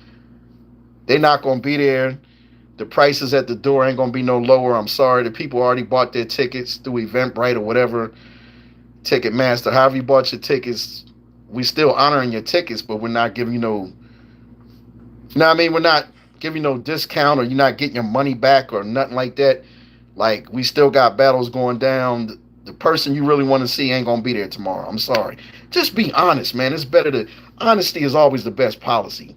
they're not going to be there. The prices at the door ain't going to be no lower. I'm sorry. The people already bought their tickets through Eventbrite or whatever, Ticketmaster. However you bought your tickets, we still honoring your tickets, but we're not giving you no, you know what I mean? We're not giving you no discount, or you're not getting your money back or nothing like that. Like, we still got battles going down. The person you really want to see ain't going to be there tomorrow. I'm sorry. Just be honest, man. It's better to, honesty is always the best policy.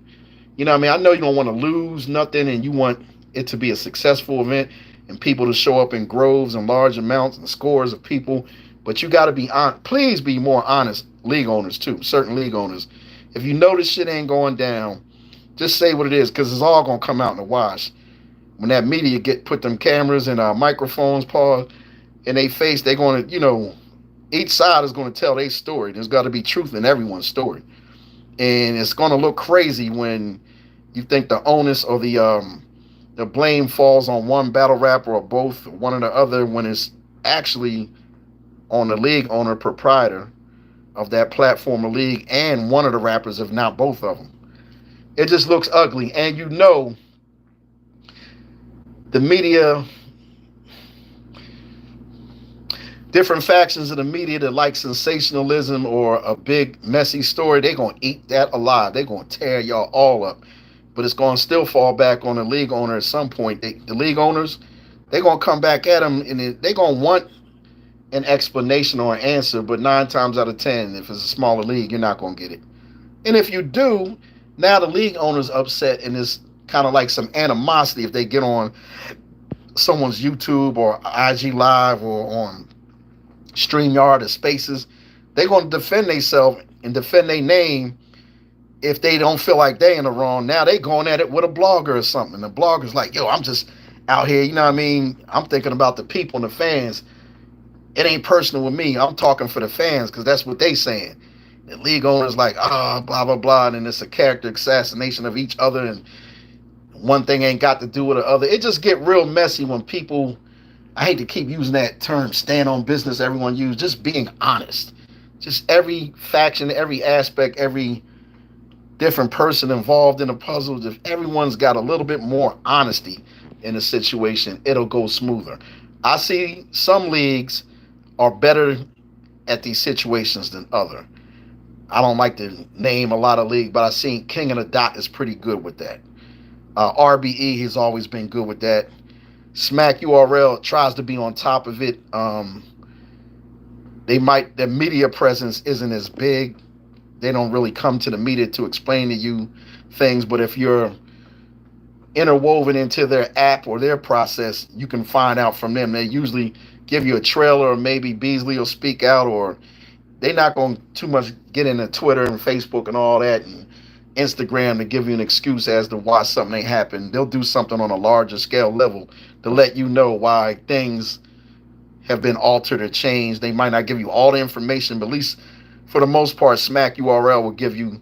You know what I mean? I know you don't want to lose nothing, and you want it to be a successful event and people to show up in groves and large amounts and scores of people. But you got to be honest. Please be more honest, league owners too, certain league owners. If you know this shit ain't going down, just say what it is, because it's all going to come out in the wash. When that media put them cameras and microphones, Paul, in their face, they're going to, each side is going to tell their story. There's got to be truth in everyone's story. And it's going to look crazy when you think the onus or the blame falls on one battle rapper or both, one or the other, when it's actually on the league owner, proprietor of that platform or league, and one of the rappers, if not both of them. It just looks ugly. And the media, different factions of the media that like sensationalism or a big messy story, they're going to eat that alive. They're going to tear y'all all up. But it's going to still fall back on the league owner at some point. The league owners, they're going to come back at them, and they're going to want an explanation or an answer. But 9 times out of 10, if it's a smaller league, you're not going to get it. And if you do, now the league owner's upset, and there's kind of like some animosity if they get on someone's YouTube or IG Live or on StreamYard or Spaces. They're going to defend themselves and defend their name if they don't feel like they in the wrong. Now they going at it with a blogger or something. The blogger's like, yo, I'm just out here, you know what I mean? I'm thinking about the people and the fans. It ain't personal with me. I'm talking for the fans, because that's what they saying. The league owner's like, blah, blah, blah, and it's a character assassination of each other, and one thing ain't got to do with the other. It just get real messy when people, I hate to keep using that term, stand on business everyone use, just being honest. Just every faction, every aspect, every different person involved in the puzzle, if everyone's got a little bit more honesty in the situation, it'll go smoother. I see some leagues are better at these situations than other. I don't like to name a lot of leagues, but I've seen King of the Dot is pretty good with that. RBE has always been good with that. Smack URL tries to be on top of it. Their media presence isn't as big. They don't really come to the media to explain to you things, but if you're interwoven into their app or their process, you can find out from them. They usually give you a trailer, or maybe Beasley will speak out, or they're not going to too much get into Twitter and Facebook and all that and Instagram to give you an excuse as to why something ain't happened. They'll do something on a larger scale level to let you know why things have been altered or changed. They might not give you all the information, but at least for the most part, Smack URL will give you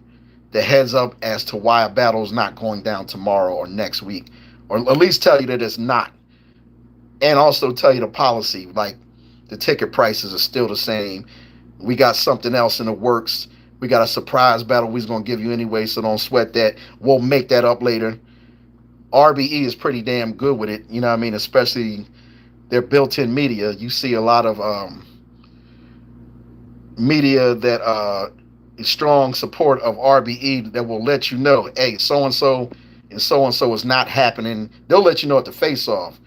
the heads up as to why a battle is not going down tomorrow or next week, or at least tell you that it's not, and also tell you the policy, like the ticket prices are still the same. We got something else in the works. We got a surprise battle we're going to give you anyway, so don't sweat that. We'll make that up later. RBE is pretty damn good with it, you know what I mean? Especially their built-in media. You see a lot of media that is strong support of RBE that will let you know, hey, so-and-so and so-and-so is not happening. They'll let you know at the face-off.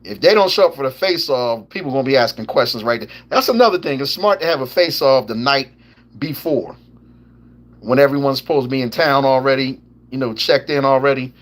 If they don't show up for the face-off, people are going to be asking questions right there. That's another thing. It's smart to have a face-off the night before, when everyone's supposed to be in town already, you know, checked in already.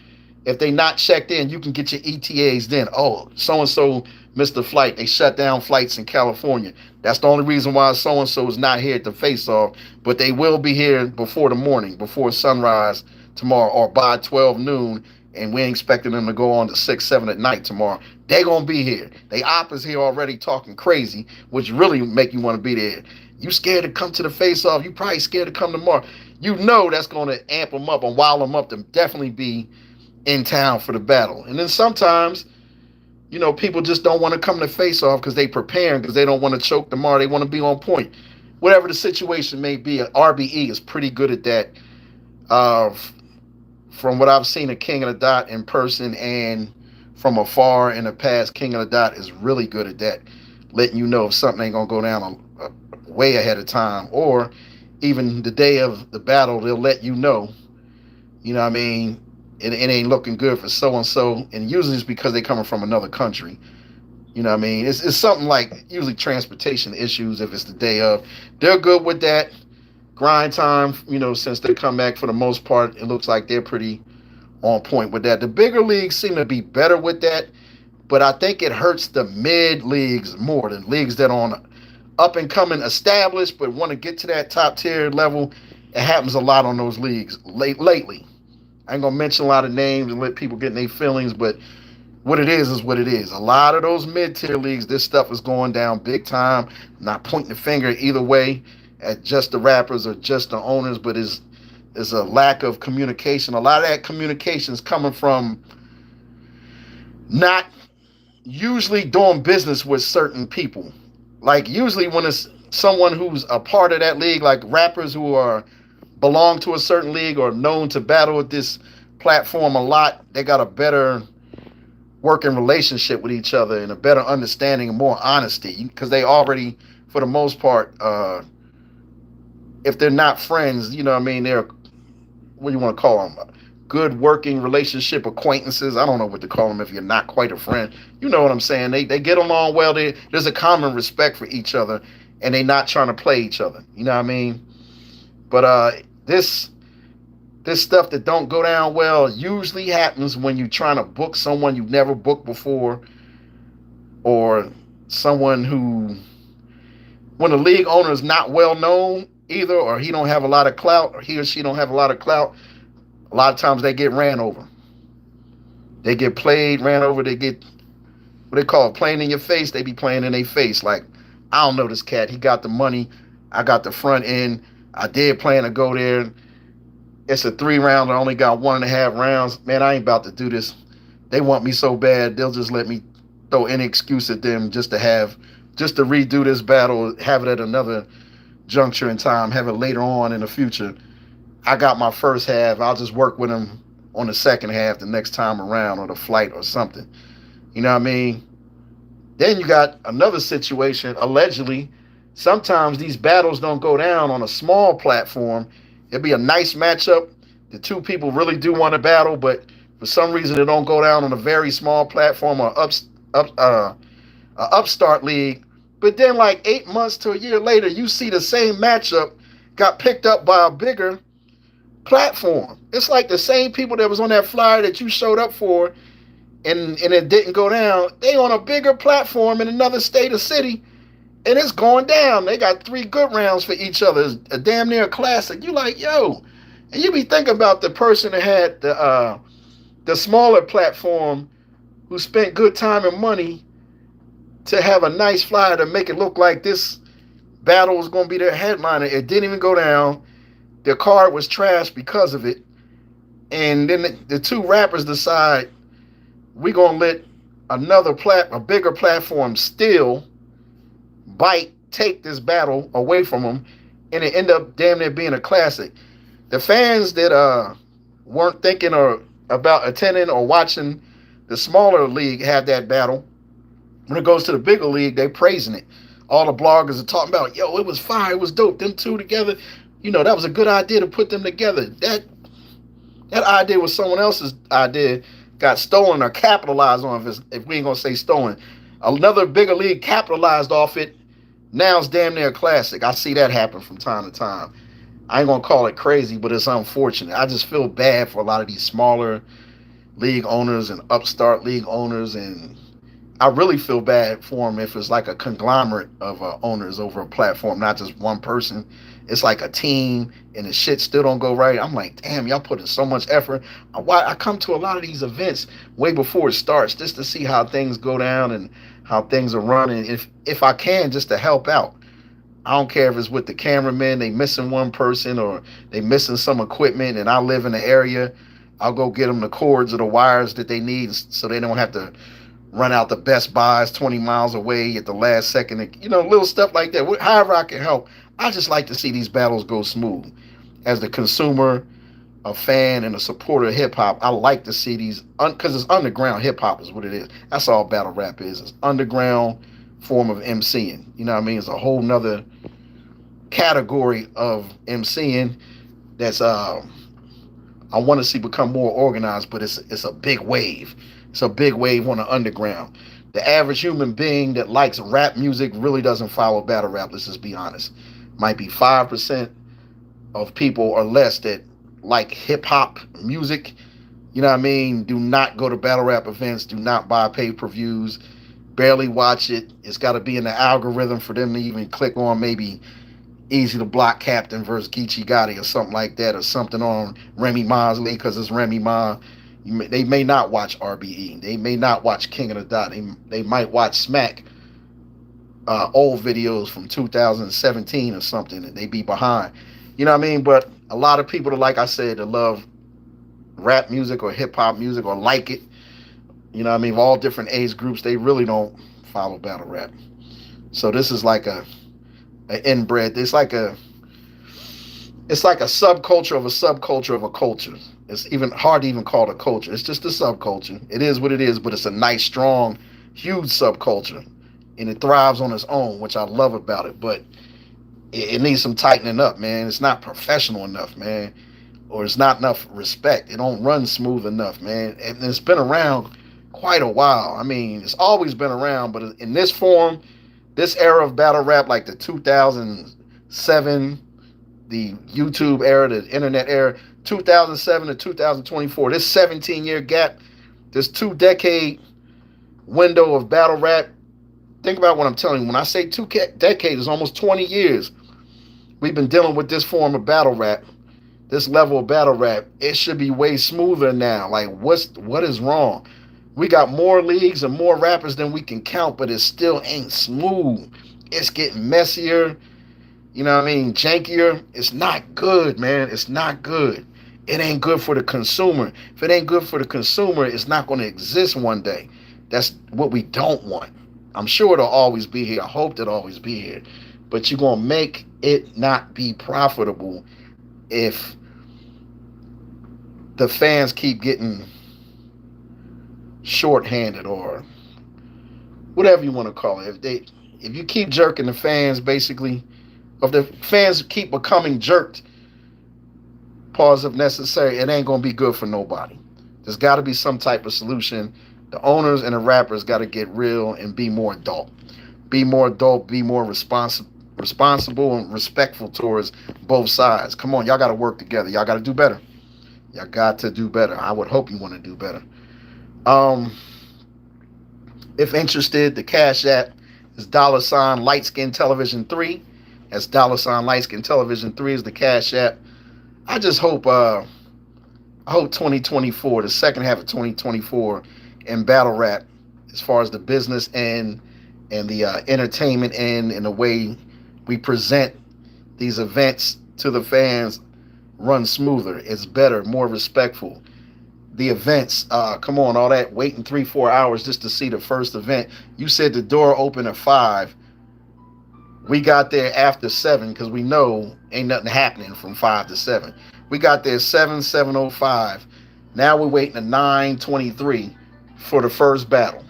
If they not checked in, you can get your ETAs then. Oh, so-and-so missed the flight. They shut down flights in California. That's the only reason why so-and-so is not here at the face-off. But they will be here before the morning, before sunrise tomorrow, or by 12 noon. And we ain't expecting them to go on to 6, 7 at night tomorrow. They going to be here. They op is here already talking crazy, which really make you want to be there. You scared to come to the face-off. You probably scared to come tomorrow. You know that's going to amp them up and wild them up to definitely be in town for the battle. And then sometimes, you know, people just don't want to come to face-off because they preparing, because they don't want to choke tomorrow. They want to be on point. Whatever the situation may be, RBE is pretty good at that. From what I've seen of King of the Dot in person and from afar in the past, King of the Dot is really good at that, letting you know if something ain't going to go down way ahead of time, or even the day of the battle, they'll let you know, you know what I mean, it ain't looking good for so-and-so, and usually it's because they coming from another country, you know what I mean. It's something like usually transportation issues if it's the day of. They're good with that. Grind time, you know, since they come back for the most part, it looks like they're pretty on point with that. The bigger leagues seem to be better with that, but I think it hurts the mid leagues more than leagues that are on up and coming established but want to get to that top tier level. It happens a lot on those leagues lately. I ain't gonna mention a lot of names and let people get in their feelings, but what it is what it is. A lot of those mid-tier leagues, this stuff is going down big time. I'm not pointing the finger either way at just the rappers or just the owners, but is a lack of communication. A lot of that communication is coming from not usually doing business with certain people. Like usually when it's someone who's a part of that league, like rappers who belong to a certain league or known to battle with this platform a lot, they got a better working relationship with each other and a better understanding and more honesty, because they already, for the most part, if they're not friends, you know what I mean, they're, what do you want to call them? Good working relationship acquaintances. I don't know what to call them if you're not quite a friend. You know what I'm saying? They get along well. There's a common respect for each other, and they're not trying to play each other. You know what I mean? But this stuff that don't go down well usually happens when you're trying to book someone you've never booked before, or someone who, when the league owner is not well known either, or he don't have a lot of clout, or he or she don't have a lot of clout, a lot of times they get ran over. They get played, ran over. They get, what they call it, playing in your face. They be playing in their face. Like, I don't know this cat. He got the money. I got the front end. I did plan to go there. It's a 3-round. I only got 1.5 rounds. Man, I ain't about to do this. They want me so bad, they'll just let me throw any excuse at them just to redo this battle, have it at another juncture in time, have it later on in the future. I got my first half. I'll just work with them on the second half the next time around, or the flight or something. You know what I mean? Then you got another situation, allegedly. Sometimes these battles don't go down on a small platform. It'd be a nice matchup. The two people really do want to battle, but for some reason it don't go down on a very small platform or upstart league. But then like 8 months to a year later, you see the same matchup got picked up by a bigger platform. It's like the same people that was on that flyer that you showed up for and it didn't go down. They on a bigger platform in another state or city, and it's going down. They got 3 good rounds for each other. It's a damn near classic. You like, yo. And you be thinking about the person that had the smaller platform who spent good time and money to have a nice flyer to make it look like this battle was going to be their headliner. It didn't even go down. Their card was trashed because of it. And then the two rappers decide we're going to let a bigger platform still take this battle away from them. And it ended up damn near being a classic. The fans that weren't thinking about attending or watching the smaller league have that battle, when it goes to the bigger league, they praising it. All the bloggers are talking about, yo, it was fire, it was dope. Them two together, that was a good idea to put them together. That idea was someone else's idea, got stolen or capitalized on, if we ain't gonna say stolen. Another bigger league capitalized off it. Now it's damn near a classic. I see that happen from time to time. I ain't gonna call it crazy, but it's unfortunate. I just feel bad for a lot of these smaller league owners and upstart league owners, and I really feel bad for them if it's like a conglomerate of owners over a platform, not just one person. It's like a team, and the shit still don't go right. I'm like, damn, y'all put in so much effort. I come to a lot of these events way before it starts just to see how things go down and how things are running. If I can, just to help out. I don't care if it's with the cameraman, they missing one person or they missing some equipment, and I live in the area. I'll go get them the cords or the wires that they need so they don't have to run out the Best Buys 20 miles away at the last second. Little stuff like that. However I can help. I just like to see these battles go smooth. As the consumer, a fan, and a supporter of hip-hop, I like to see these, because it's underground hip-hop is what it is. That's all battle rap is. It's underground form of MCing. You know what I mean? It's a whole nother category of MCing that's I want to see become more organized, but it's a big wave. It's a big wave on the underground. The average human being that likes rap music really doesn't follow battle rap. Let's just be honest. Might be 5% of people or less that like hip hop music. You know what I mean? Do not go to battle rap events. Do not buy pay-per-views. Barely watch it. It's got to be in the algorithm for them to even click on maybe Easy to Block Captain versus Geechee Gotti or something like that, or something on Remy Ma's league because it's Remy Ma. They may not watch RBE. They may not watch King of the Dot. They might watch Smack old videos from 2017 or something, and they be behind. You know what I mean? But a lot of people, like I said, that love rap music or hip-hop music or like it, you know what I mean, of all different age groups, they really don't follow battle rap. So this is like an inbred. It's like a subculture of a subculture of a culture. It's even hard to even call it a culture. It's just a subculture. It is what it is, but it's a nice, strong, huge subculture. And it thrives on its own, which I love about it. But it needs some tightening up, man. It's not professional enough, man. Or it's not enough respect. It don't run smooth enough, man. And it's been around quite a while. I mean, it's always been around, but in this form, this era of battle rap, like the 2007, the YouTube era, the internet era, 2007 to 2024, this 17-year gap, this 2-decade window of battle rap. Think about what I'm telling you. When I say 2 decades, it's almost 20 years. We've been dealing with this form of battle rap, this level of battle rap. It should be way smoother now. Like, what is wrong? We got more leagues and more rappers than we can count, but it still ain't smooth. It's getting messier, you know what I mean, jankier. It's not good, man. It's not good. It ain't good for the consumer. If it ain't good for the consumer, it's not going to exist one day. That's what we don't want. I'm sure it'll always be here. I hope it'll always be here. But you're going to make it not be profitable if the fans keep getting shorthanded or whatever you want to call it. If you keep jerking the fans, basically, if the fans keep becoming jerked, pause if necessary, it ain't going to be good for nobody. There's got to be some type of solution. The owners and the rappers got to get real and be more adult. Be more adult, be more responsible and respectful towards both sides. Come on, y'all got to work together. Y'all got to do better. Y'all got to do better. I would hope you want to do better. If interested, the Cash App is $ LIGHTSKIN Television 3. That's $ LIGHTSKIN Television 3 is the Cash App. I just hope 2024, the second half of 2024 in battle rap, as far as the business and and the entertainment and the way we present these events to the fans run smoother. It's better, more respectful. The events, come on, all that waiting 3-4 hours just to see the first event. You said the door opened at 5. We got there after 7 because we know ain't nothing happening from 5 to 7. We got there 7:05. Now we're waiting at 9:23 for the first battle.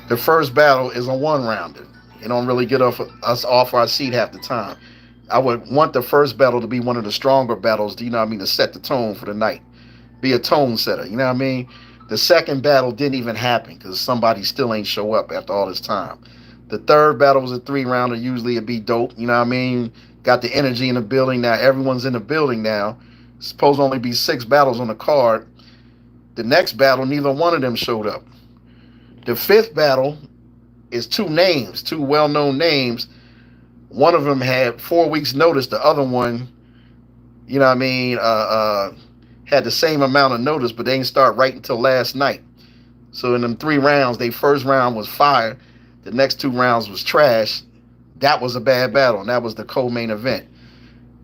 The first battle is a one rounder. It don't really get us off our seat half the time. I would want the first battle to be one of the stronger battles, you know what I mean, to set the tone for the night. Be a tone setter, you know what I mean? The second battle didn't even happen because somebody still ain't show up after all this time. The third battle was a 3-rounder. Usually it'd be dope, you know what I mean? Got the energy in the building now. Everyone's in the building now. It's supposed to only be 6 battles on the card. The next battle, neither one of them showed up. The fifth battle is 2 names, 2 well-known names. One of them had 4 weeks notice. The other one, you know what I mean, had the same amount of notice, but they didn't start right until last night. So in them 3 rounds, their first round was fire. The next 2 rounds was trash. That was a bad battle, and that was the co-main event.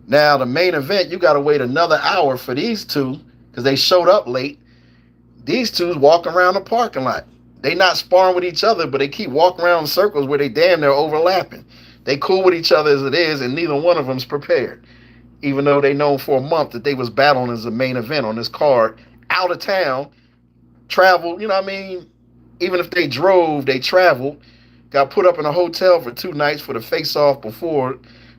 Now, the main event, you got to wait another hour for these two because they showed up late. These two's walking around the parking lot. They not sparring with each other, but they keep walking around in circles where they damn near overlapping. They cool with each other as it is, and neither one of them's prepared. Even though they known for a month that they was battling as a main event on this card, out of town, traveled, you know what I mean? Even if they drove, they traveled, got put up in a hotel for 2 nights for the face-off before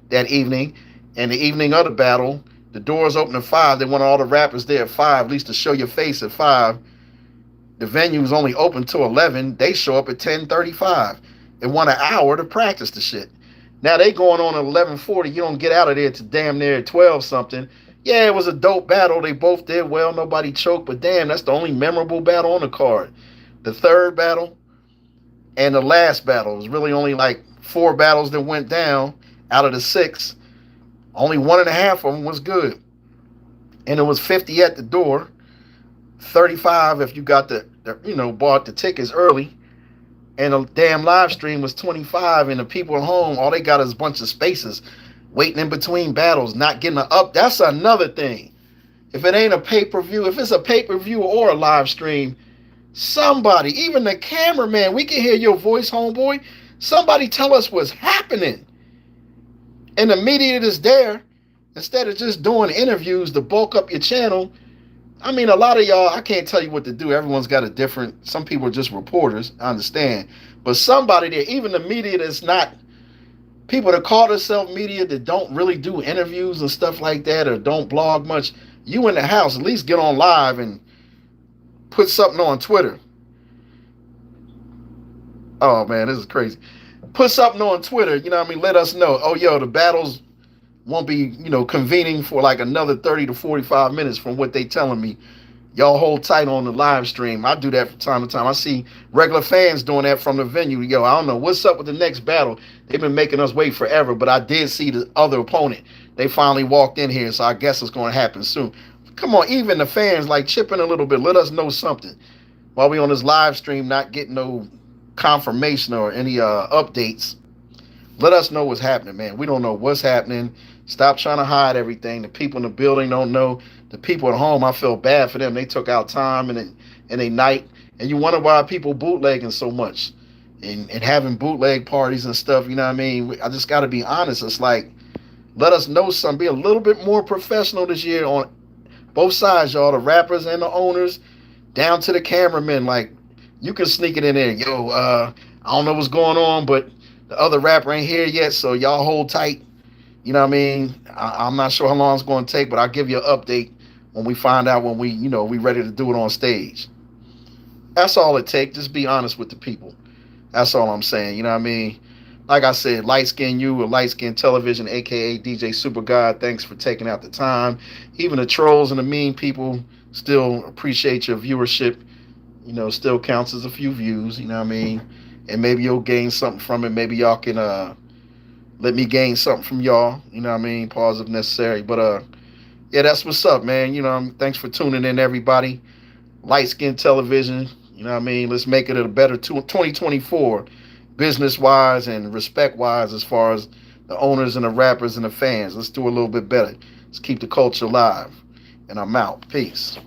that evening. And the evening of the battle, the doors open at 5. They want all the rappers there at 5, at least to show your face at 5. The venue's only open till 11. They show up at 10:35. They want an hour to practice the shit. Now they going on at 11:40. You don't get out of there to damn near 12 something. Yeah, it was a dope battle. They both did well. Nobody choked, but damn, that's the only memorable battle on the card. The third battle and the last battle was really only like 4 battles that went down out of the 6. Only 1.5 of them was good. And it was 50 at the door, 35 if you got bought the tickets early. And the damn live stream was 25, and the people at home, all they got is a bunch of spaces waiting in between battles, not getting up. That's another thing. If it ain't a pay-per-view, if it's a pay-per-view or a live stream, somebody, even the cameraman, we can hear your voice, homeboy. Somebody tell us what's happening. And the media that's there, instead of just doing interviews to bulk up your channel, I mean, a lot of y'all, I can't tell you what to do. Everyone's got a different, some people are just reporters, I understand. But somebody there, even the media that's not, people that call themselves media that don't really do interviews and stuff like that or don't blog much, you in the house, at least get on live and put something on Twitter. Oh, man, this is crazy. Put something on Twitter, you know what I mean? Let us know. Oh, yo, the battles won't be, convening for like another 30 to 45 minutes from what they telling me. Y'all hold tight on the live stream. I do that from time to time. I see regular fans doing that from the venue. Yo, I don't know what's up with the next battle. They've been making us wait forever, but I did see the other opponent. They finally walked in here, so I guess it's going to happen soon. Come on, even the fans, like, chip in a little bit. Let us know something. While we on this live stream not getting no confirmation or any updates, let us know what's happening, man. We don't know what's happening. Stop trying to hide everything. The people in the building don't know. The people at home, I feel bad for them. They took out time and a night. And you wonder why people bootlegging so much and having bootleg parties and stuff. You know what I mean? I just got to be honest. It's like, let us know something. Be a little bit more professional this year on both sides, y'all. The rappers and the owners, down to the cameramen. Like, you can sneak it in there. Yo, I don't know what's going on, but the other rapper ain't here yet, so y'all hold tight. You know what I mean? I'm not sure how long it's going to take, but I'll give you an update when we find out when we ready to do it on stage. That's all it takes. Just be honest with the people. That's all I'm saying. You know what I mean? Like I said, LIGHTSKIN you or LIGHTSKIN Television, a.k.a. DJ Super God, thanks for taking out the time. Even the trolls and the mean people still appreciate your viewership. Still counts as a few views. You know what I mean? And maybe you'll gain something from it. Maybe y'all can let me gain something from y'all. You know what I mean? Pause if necessary. But yeah, that's what's up, man. Thanks for tuning in, everybody. LIGHTSKIN Television. You know what I mean? Let's make it a better 2024, business wise and respect wise, as far as the owners and the rappers and the fans. Let's do a little bit better. Let's keep the culture alive. And I'm out. Peace.